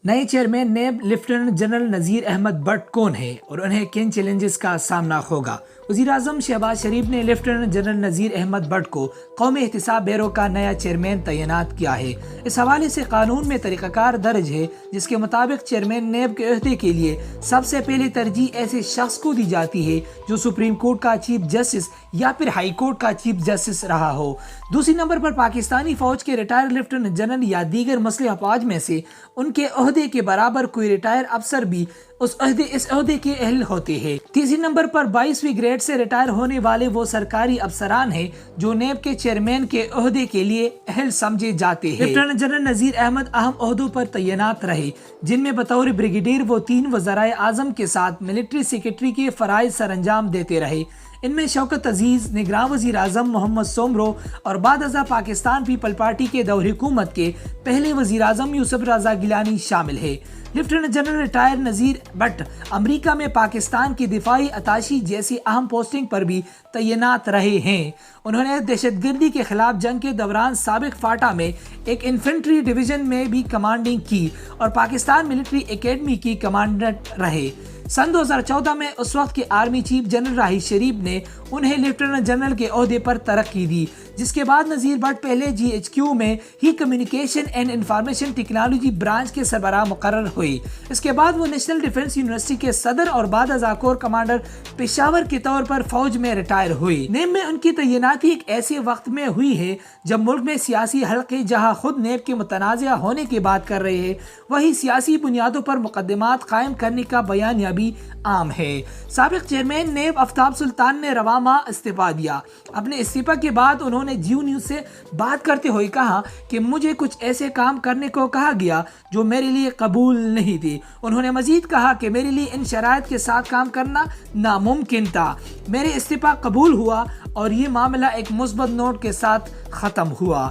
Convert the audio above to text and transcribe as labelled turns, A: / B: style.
A: نئے chairman NAB lieutenant general Nazir Ahmed Butt کون ہے اور انہیں کن چیلنجز کا سامنا ہوگا؟ وزیر اعظم شہباز شریف نے لیفٹیننٹ جنرل نذیر احمد بٹ کو قومی احتساب بیورو کا نیا چیئرمین تعینات کیا ہے۔ اس حوالے سے قانون میں طریقہ کار درج ہے جس کے مطابق چیئرمین نیب کے عہدے کے لیے سب سے پہلے ترجیح ایسے شخص کو دی جاتی ہے جو سپریم کورٹ کا چیف جسٹس یا پھر ہائی کورٹ کا چیف جسٹس رہا ہو۔ دوسری نمبر پر پاکستانی فوج کے ریٹائر لیفٹیننٹ جنرل یا دیگر مسلح افواج میں سے ان کے عہدے کے برابر کوئی ریٹائر افسر بھی اس عہدے کے اہل ہوتے ہیں۔ تیسری نمبر پر 22ویں گریڈ سے ریٹائر ہونے والے وہ سرکاری افسران ہیں جو نیب کے چیئرمین کے عہدے کے لیے اہل سمجھے جاتے ہیں۔ لیفٹیننٹ جنرل نذیر احمد اہم عہدوں پر تعینات رہے جن میں بطور بریگیڈیئر وہ 3 وزرائے اعظم کے ساتھ ملٹری سیکرٹری کے فرائض سر انجام دیتے رہے۔ ان میں شوکت عزیز، نگراں وزیر اعظم محمد سومرو اور بعد ازاں پاکستان پیپل پارٹی کے دور حکومت کے پہلے وزیر اعظم یوسف رضا گیلانی شامل ہے۔ Lieutenant general retire Nazir Butt America میں پاکستان کی دفاعی اتاشی جیسی اہم پوسٹنگ پر بھی تعینات رہے ہیں۔ انہوں نے دہشت گردی کے خلاف جنگ کے دوران سابق فاٹا میں ایک انفنٹری ڈویژن میں بھی کمانڈنگ کی اور پاکستان ملٹری اکیڈمی کی کمانڈنٹ رہے۔ سن 2014 میں اس وقت کے army chief general Raheel Sharif نے انہیں لیفٹیننٹ جنرل کے عہدے پر ترقی دی، جس کے بعد نذیر بٹ پہلے GHQ میں ہی communication and information technology branch کے سربراہ مقرر ہوئے۔ اس کے بعد وہ نیشنل ڈیفنس یونیورسٹی کے صدر اور بعد ازاں کور کمانڈر پشاور کے طور پر فوج میں ریٹائر ہوئے۔ نیب میں ان کی تعیناتی ایک ایسے وقت میں ہوئی ہے جب ملک میں سیاسی حلقے جہاں خود نیب کے متنازع ہونے کی بات کر رہے ہیں، وہی سیاسی بنیادوں پر مقدمات قائم کرنے کا بیانیہ بھی عام ہے۔ سابق چیئرمین نیب آفتاب سلطان نے رواں ماہ استعفیٰ دیا۔ اپنے استعفیٰ کے بعد انہوں نے جیو نیوز سے بات کرتے ہوئے کہا کہ مجھے کچھ ایسے کام کرنے کو کہا گیا جو میرے لیے قبول نہیں تھے۔ انہوں نے مزید کہا کہ میرے لیے ان شرائط کے ساتھ کام کرنا ناممکن تھا۔ میرے استعفیٰ قبول ہوا اور یہ معاملہ ایک مثبت نوٹ کے ساتھ ختم ہوا۔